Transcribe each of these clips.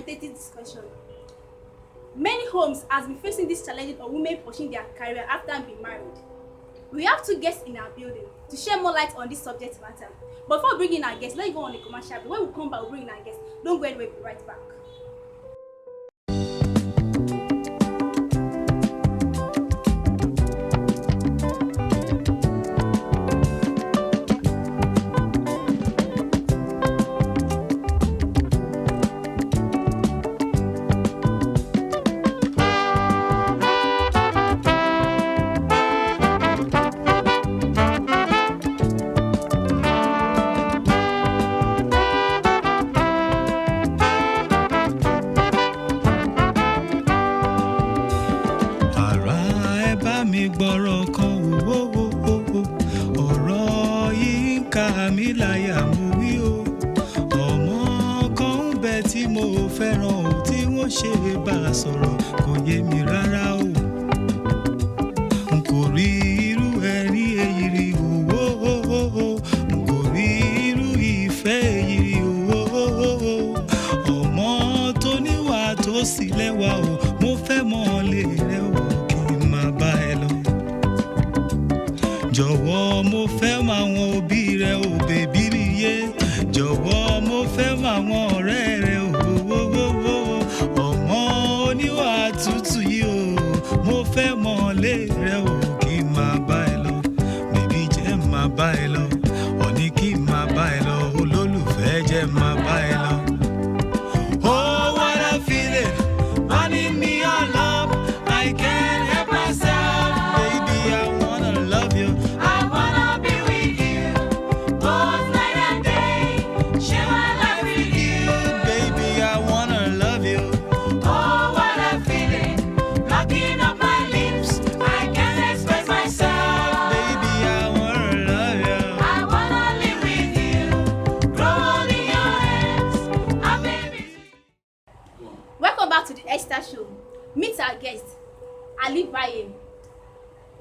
authoritative discussion. Many homes has been facing this challenge of women pursuing their career after being married. We have two guests in our building to share more light on this subject matter. But before bringing our guests, let's go on a commercial break. When we come back, we'll bring in our guests. Don't go anywhere, we'll be right back.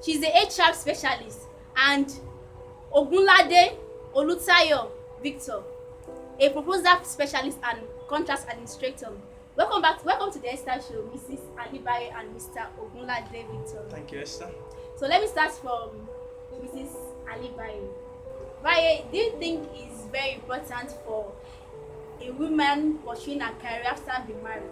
She's the HR specialist, and Ogunlade Olutayo Victor, a proposal specialist and contract administrator. Welcome to the Esther Show, Mrs. Alibaye and Mr. Ogunlade Victor. Thank you, Esther. So let me start from Mrs. Alibaye. Baye, do you think it's very important for a woman pursuing a career after being married?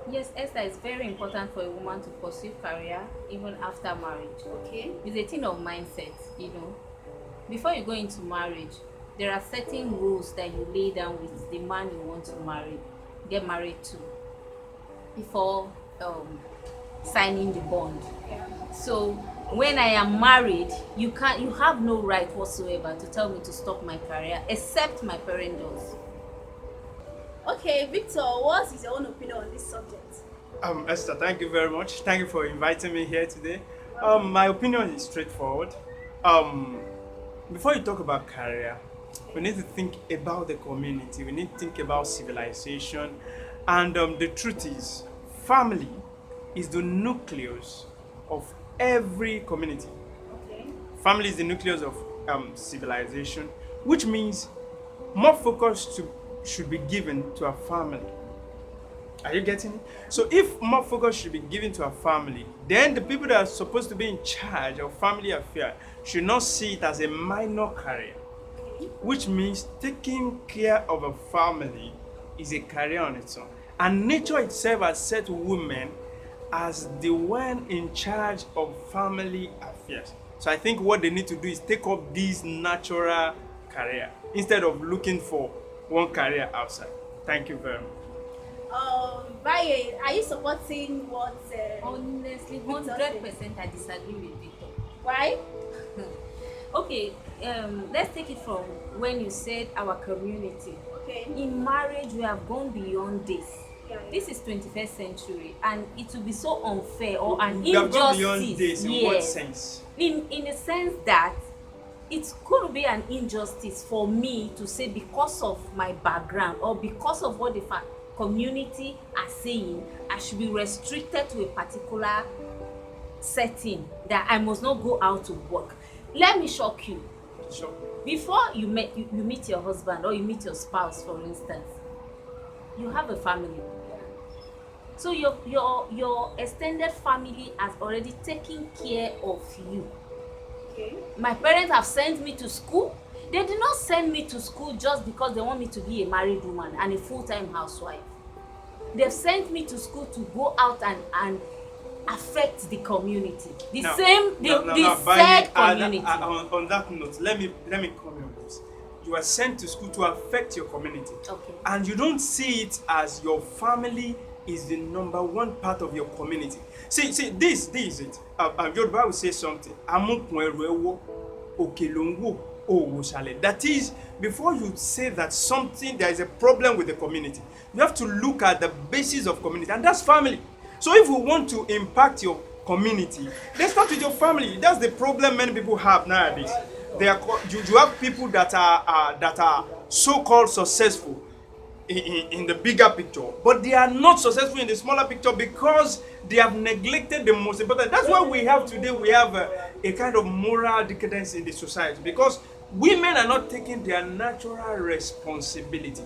Yes, Esther, it's very important for a woman to pursue career even after marriage. Okay. It's a thing of mindset, you know. Before you go into marriage, there are certain rules that you lay down with the man you want to get married to before signing the bond. Yeah. So when I am married, you have no right whatsoever to tell me to stop my career, except my parent does. Okay, Victor, what is your own opinion on this subject? Esther, thank you very much. Thank you for inviting me here today. My opinion is straightforward. Before you talk about career, we need to think about the community. We need to think about civilization. And the truth is, family is the nucleus of every community. Okay. Family is the nucleus of civilization, which means more focus should be given to a family. Are you getting it? So if more focus should be given to a family, then the people that are supposed to be in charge of family affairs should not see it as a minor career, which means taking care of a family is a career on its own. And nature itself has set women as the one in charge of family affairs. So I think what they need to do is take up this natural career instead of looking for one career outside. Thank you very much. Baye, are you supporting what? Honestly, 100% I disagree with Victor. Why? Okay, let's take it from when you said our community. Okay. In marriage, we have gone beyond this. Yeah. This is 21st century, and it will be so unfair or an We have injustice. gone beyond this in what Yes. sense? In a sense that it could be an injustice for me to say because of my background or because of what the community are saying, I should be restricted to a particular setting, that I must not go out to work. Let me shock you. Sure. Before you meet your husband or you meet your spouse, for instance, You have a family. So your extended family has already taken care of you. Okay. My parents have sent me to school. They did not send me to school just because they want me to be a married woman and a full-time housewife. They've sent me to school to go out and affect the community. The said community. On that note, let me comment on this. You are sent to school to affect your community. Okay. And you don't see it as your family is the number one part of your community. See, this is it. Your Bible says something. That is, before you say that there is a problem with the community, you have to look at the basis of community, and that's family. So if we want to impact your community, let's start with your family. That's the problem many people have nowadays. You have people that are so-called successful in the bigger picture, but they are not successful in the smaller picture because they have neglected the most important. That's why we have a kind of moral decadence in the society, because women are not taking their natural responsibility.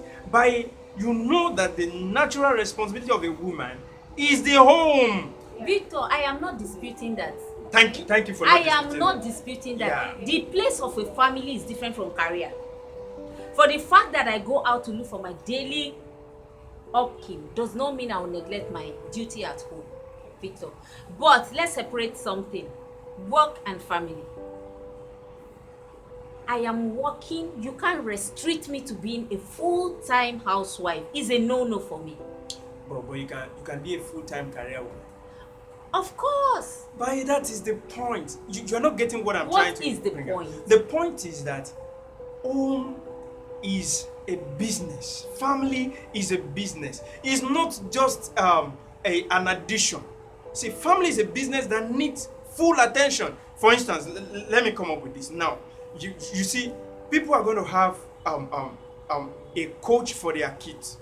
You know that the natural responsibility of a woman is the home. Victor, I am not disputing that. Thank you for I am not disputing that. Yeah. The place of a family is different from career. For the fact that I go out to look for my daily upkeep does not mean I will neglect my duty at home, Victor. But let's separate something: work and family. I am working. You can't restrict me to being a full-time housewife. It's a no-no for me. But you can be a full-time career woman. Of course. But that is the point. You're not getting what I'm trying to What is the bring out. point? The point is that home is a business. Family is a business. It's not just an addition. See, family is a business that needs full attention. For instance, let me come up with this now. You see, people are going to have a coach for their kids.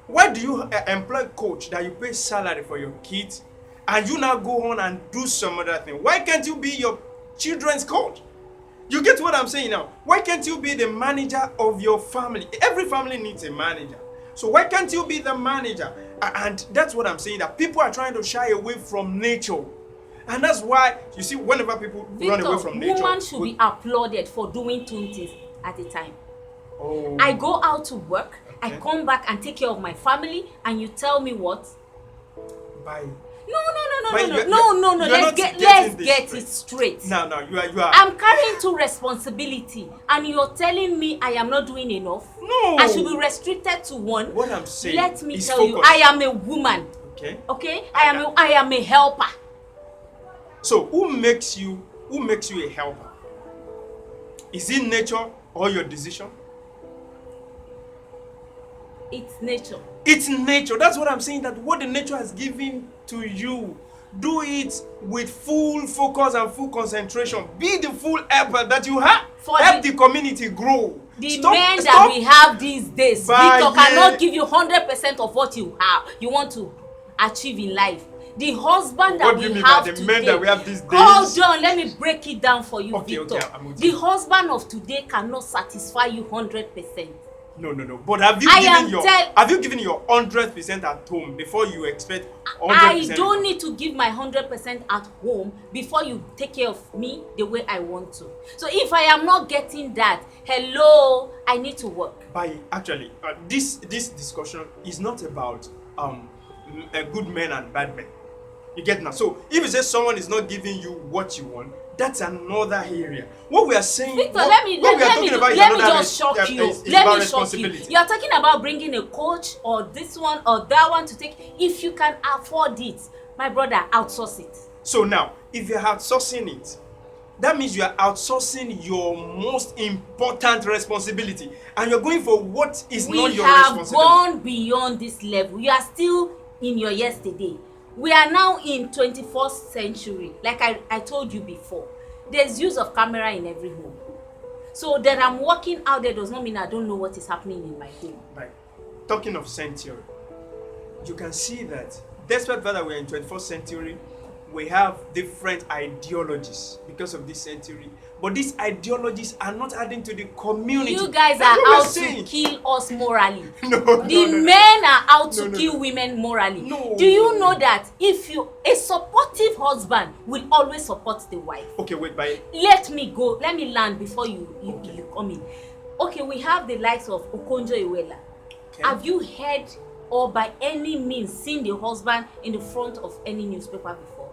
Why do you employ a coach that you pay salary for your kids, and you now go on and do some other thing? Why can't you be your children's coach? You get what I'm saying now? Why can't you be the manager of your family? Every family needs a manager. So why can't you be the manager? And that's what I'm saying, that people are trying to shy away from nature. And that's why, you see, whenever people run away from nature... Women should be applauded for doing 2 things at a time. Oh. I go out to work, Okay. I come back and take care of my family, and you tell me what? Bye. No. You're Let's not get getting it straight. No, you are. I'm carrying 2 responsibility, and you're telling me I am not doing enough. No. I should be restricted to one. What I'm saying Let me is tell you, focus. I am a woman. Okay. Okay? I am a helper. So who makes you a helper? Is it nature or your decision? It's nature. It's nature. That's what I'm saying, that what the nature has given to you, do it with full focus and full concentration. Be the full helper that you have. Help the community grow. The men that we have these days, Victor, cannot give you 100% of what you have. You want to achieve in life. The husband that we have today. Men that we have these days? Hold on, let me break it down for you, Okay, Victor. okay, I'm with the you. husband of today cannot satisfy you 100%. No. But have you given your 100% at home before you expect 100%? I don't need to give my 100% at home before you take care of me the way I want to. So if I am not getting that, hello, I need to work. Actually, this discussion is not about good men and bad men. You get now? So if you say someone is not giving you what you want, that's another area. What we are saying, Victor, let me just shock you. Let me shock you. You are talking about bringing a coach or this one or that one to take. If you can afford it, my brother, outsource it. So now, if you're outsourcing it, that means you are outsourcing your most important responsibility, and you're going for what is not your responsibility. We have gone beyond this level. You are still in your yesterday. We are now in 21st century. Like I told you before, there's use of camera in every home. So that I'm working out there does not mean I don't know what is happening in my home. Right. Talking of century, you can see that despite that we're in 21st century, we have different ideologies because of this century, but these ideologies are not adding to the community. You guys That's are what we're out to saying. kill us morally. The Men are out to No. kill women morally. No. Do you know that if a supportive husband will always support the wife? Okay, wait, by Let me land before you come in. Okay, we have the likes of Okonjo Iweala. Okay. Have you heard or by any means seen the husband in the front of any newspaper before?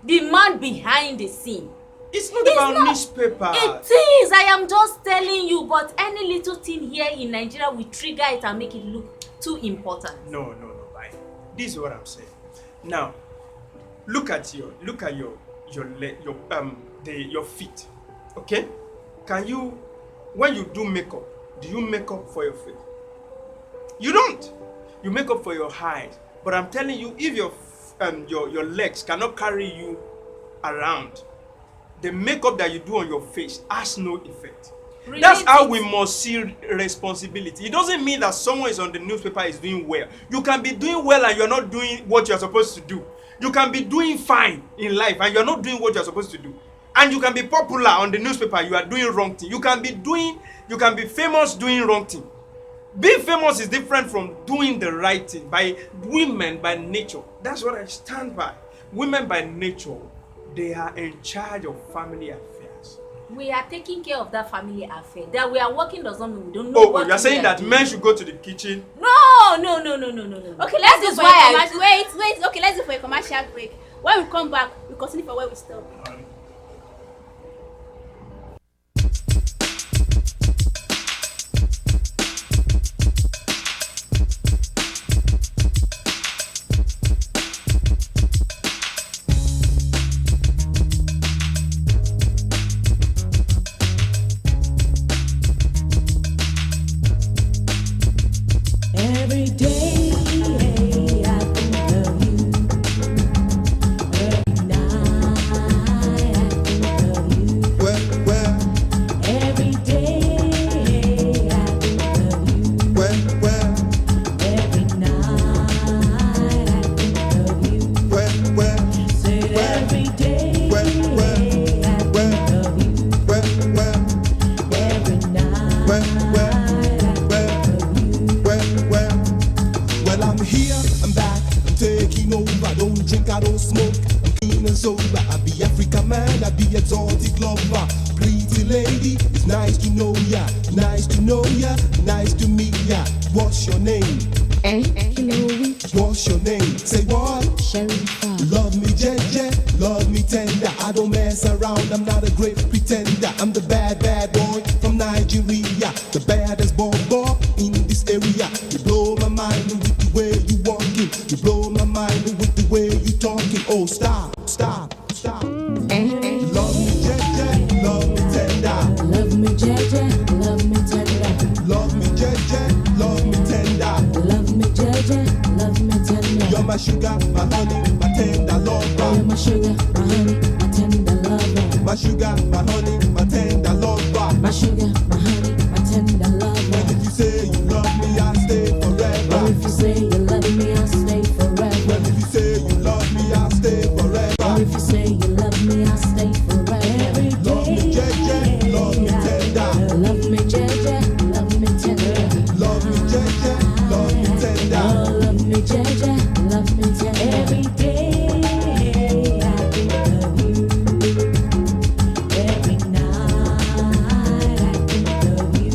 The man behind the scene. It's not It's about not. newspaper. It is. I am just telling you. But any little thing here in Nigeria will trigger it and make it look too important. No, bye. This is what I'm saying. Now, look at your feet. Okay? When you do makeup, do you make up for your feet? You don't. You make up for your height. But I'm telling you, if your legs cannot carry you around, the makeup that you do on your face has no effect. That's how we must see responsibility. It doesn't mean that someone is on the newspaper is doing well. You can be doing well and you're not doing what you're supposed to do. You can be doing fine in life and you're not doing what you're supposed to do. And you can be popular on the newspaper, you are doing wrong thing. You can be famous doing wrong thing. Being famous is different from doing the right thing. By women by nature, that's what I stand by. Women by nature, they are in charge of family affairs. We are taking care of that family affair. That we are working does not mean we don't know. Oh, you're saying that men should go to the kitchen? No. Okay, let's do is for why a commercial. Wait. Okay, let's do for a commercial break. When we come back, we continue for where we stop. Every day I think of you. Every night I think of you. Well, Every day I think of you. well, Every night I think of you. well, Say every day well, I think of you. Every night well, I think of you. well, I'm here, I'm back, I'm taking over. I don't drink, I don't smoke, I'm clean and sober. I be African man, I be exotic lover. Pretty lady, it's nice to know ya, nice to know ya, nice to meet ya. What's your name? Hello, What's your name? Say what? Sharifa. Love me jeje, love me tender. I don't mess around, I'm not a great pretender. I'm the bad boy from Nigeria, the baddest boy in this area. You blow my mind with the way you walking. You blow my mind with the way you talking. Oh, stop. Love me jeje, love me tender. Love me, Jaja, love me tender. Love me jeje, love me tender. Love me, Jaja, love me tender. You're my sugar, my honey, my tender You're lover. my sugar, my honey, my tender lover. My sugar, my honey, my tender lover. My sugar, my honey, my tender And lover. if you say you love me, I'll stay Or forever. if you say you love me, I'll stay forever. And if you say you love me, I'll stay Or forever. if you say you love me, I'll stay forever. Every Love me jeje, love me tender. Love me, Jaja, love me tender. Love me jeje, love me tender. Oh, love me, Jaja, love me tender. Every day I think of you. Every night I think of you.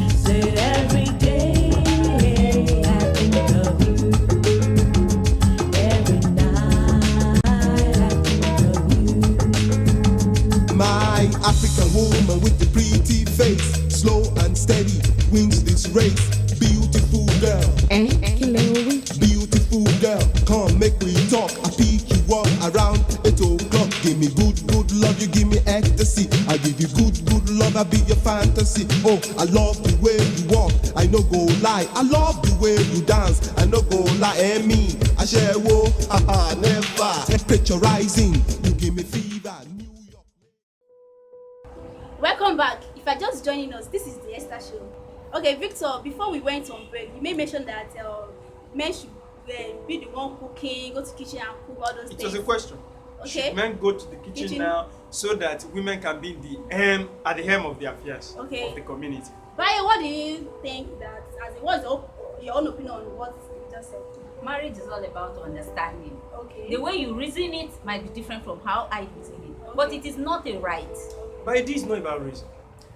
Say every day I think of you. Every night I think of you. My African woman with the pretty face, slow and steady, wins this race. Beautiful girl, Hello, beautiful girl, come make we talk. I pick you up around 8 o'clock. Give me good love, you give me ecstasy. I give you good love, I be your fantasy. Oh, I love the way you walk, I no go lie. I love the way you dance, I no go lie. And me, I share wo, haha, never. Temperature rising, you give me fever. New York. Welcome back. If you're just joining us, this is the Esther Show. Okay, Victor, before we went on break, you made mention that men should be the one cooking, go to kitchen and cook all those It things? was a question. Okay. Should men go to the kitchen now so that women can be at the helm of the affairs Okay. of the community? Bayo, what do you think that, what's your own opinion on what you just said? Marriage is all about understanding. Okay. The way you reason it might be different from how I reason it, but it is not a right. But it is not about reason.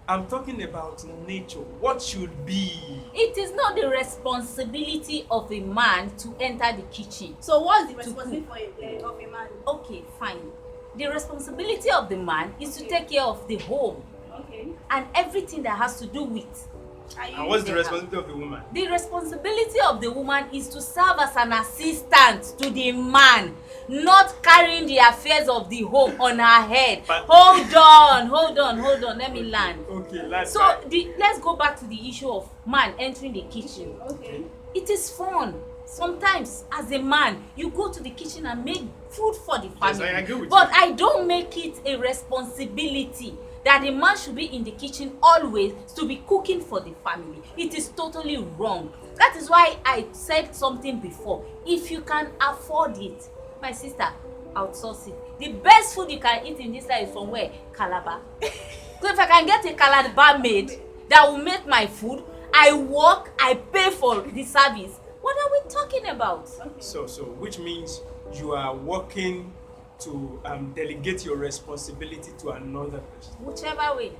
I'm talking about nature. What should be? It is not the responsibility of a man to enter the kitchen. So what's the responsibility of a man? Okay, fine. The responsibility of the man is to take care of the home Okay. and everything that has to do with. And what's the responsibility of the woman? The responsibility of the woman is to serve as an assistant to the man, not carrying the affairs of the home on her head. But- Hold on, let me land. Okay, let's So let's go back to the issue of man entering the kitchen. Okay. It is fun. Sometimes as a man, you go to the kitchen and make food for the Yes, family. I agree with But you. I don't make it a responsibility that the man should be in the kitchen always to be cooking for the family. It is totally wrong. That is why I said something before. If you can afford it, my sister, outsource it. The best food you can eat in this life is from where? Calabar. So if I can get a Calabar maid that will make my food, I work, I pay for the service. What are we talking about? So which means you are working to delegate your responsibility to another person. Whichever way.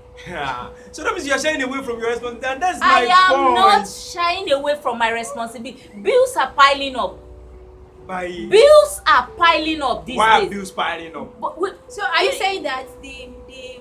So that means you are shying away from your responsibility, and that's I my am point. not shying away from my responsibility. Bills are piling up. Bills are piling up these Why are days. bills piling up? But wait, So are you saying that the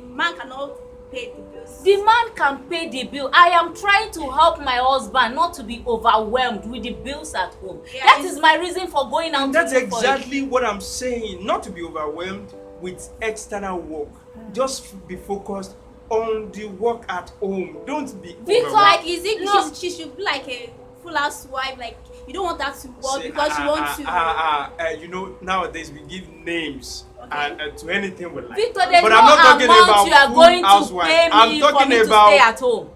man cannot pay the bills? the man can pay the bill. I am trying to help my husband not to be overwhelmed with the bills at home. Yeah, That it's- is my reason for going out. That's to look for it. exactly what I'm saying. Not to be overwhelmed with external work. Just be focused on the work at home. Don't be Victor, overwhelmed. Like, is it No. she should be like a full housewife? Like, you don't want her to work Say, because you want to. you know, nowadays we give names and to anything we like. Victor, there's But no I'm not talking amount about you are full going to housewife. pay I'm me for talking me to about stay at home.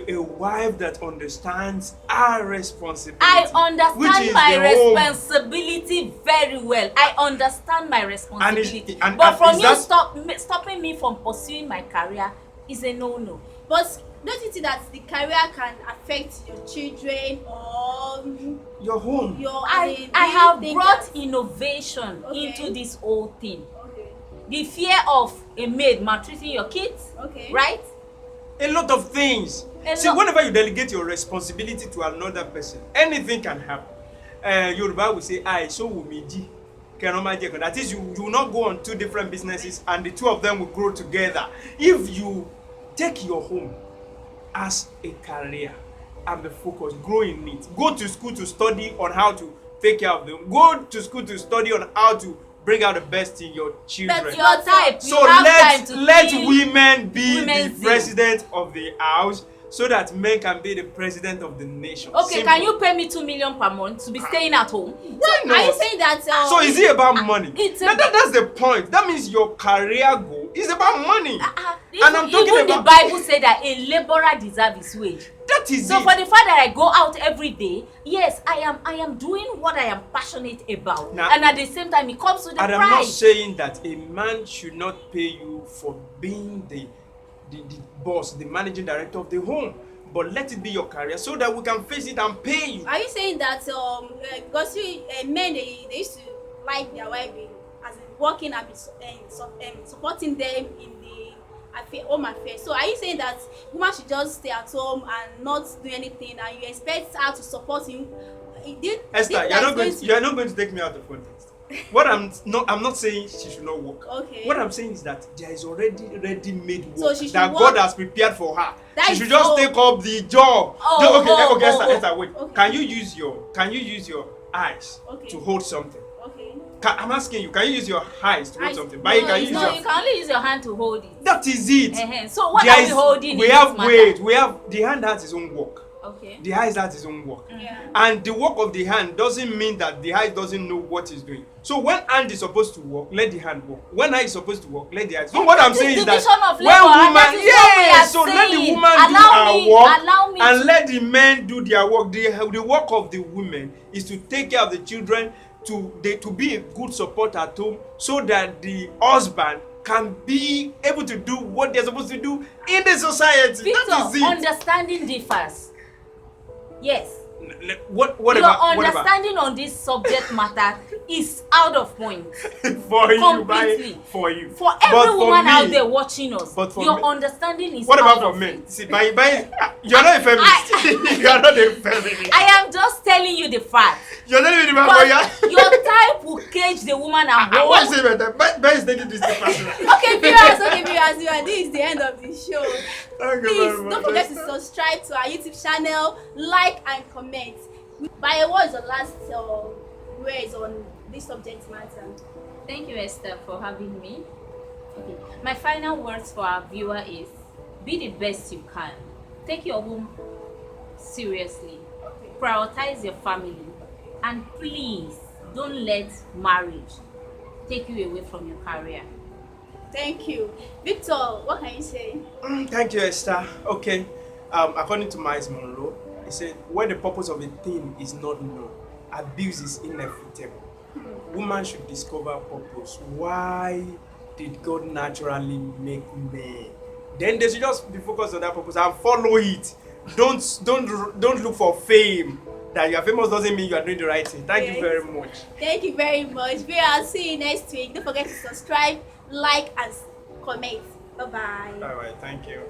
a wife that understands her responsibility. I which understand is my the home. responsibility very well. I understand my responsibility. and but from is you that- stopping me from pursuing my career is a no-no. But don't you think that the career can affect your children or Your home. your? I have brought innovation Okay. into this whole thing. Okay. The fear of a maid maltreating your kids, Okay. right? A lot of things. A See, lot- whenever you delegate your responsibility to another person, anything can happen. Yoruba will say, "I so will me ji." That is, you will not go on two different businesses and the two of them will grow together. If you take your home as a career and be focused, grow in it. Go to school to study on how to take care of them. Go to school to study on how to bring out the best in your children. But your type, So you have time to let kill women be women's the zeal. president of the house so that men can be the president of the nation. Okay, Simple. can you pay me 2 million per month to be staying at home? Why not? Are you saying that? So is it about money? it's a- That's the point. That means your career goal is about money. Even, I'm talking even about- the Bible said that a laborer deserves his wage. That is So it. for the fact that I go out every day, yes, I am doing what I am passionate about, Now- and at the same time, it comes with the And I'm not price. saying that a man should not pay you for being the boss, the managing director of the home. But let it be your career so that we can face it and pay you. Are you saying that because men they used to like their wife as in working and supporting them in the home affairs? So are you saying that woman should just stay at home and not do anything, and you expect her to support him? Esther, you're not going to take me out of context. What I'm not saying she should not work. Okay. What I'm saying is that there is already ready-made So work she should that work- God has prepared for her. That She is should just so- take up the job. Oh, Okay, oh, Esther, wait. Okay. Can you use your eyes Okay. to hold something? Okay. I'm asking you, can you use your eyes to hold Eyes- something? no, But you can it's use not- No, your you can only use your hand to hold it. That is it. So what There are we is- holding we in have this matter? weight. We have the hand has its own work. Okay. The eyes has its own work. Yeah. And the work of the hand doesn't mean that the eye doesn't know what it's doing. So when hand is supposed to work, let the hand work. When eye is supposed to work, let the eye. So what I'm This saying is that division of when labor, and woman, that is what we are so let the saying. woman Allow do me- her work allow me and to- let the men do their work. The work of the women is to take care of the children, to be a good support at home, so that the husband can be able to do what they're supposed to do in the society. That is Victor, it. understanding differs. Yes. What Your about understanding on this subject matter is out of point. for you, Completely. for you. For But every for woman me- out there watching us, but for your me- understanding is What out about for of men? it. See, you're not a feminist. You're not a feminist. I am just telling you the fact. You're telling me the man, But but your type will cage the woman and I want to hold. say better. Ben is taking this thing personal. Okay, viewers, this is the end of the show. Thank you Please very much. don't forget to subscribe to our YouTube channel, like and comment. By what is the last words on this subject matter? Thank you, Esther, for having me. Okay. My final words for our viewer is: be the best you can. Take your home seriously. Prioritize your family, and please don't let marriage take you away from your career. Thank you. Victor, what can you say? Thank you, Esther. Okay. According to Miles Monroe, he said, when the purpose of a thing is not known, abuse is inevitable. Woman should discover purpose. Why did God naturally make men? Then they should just be focused on that purpose and follow it. Don't look for fame. That you are famous doesn't mean you are doing the right thing. Thank you Yes. very much. Thank you very much. I'll see you next week. Don't forget to subscribe, like, and comment. Bye bye. All right. Thank you.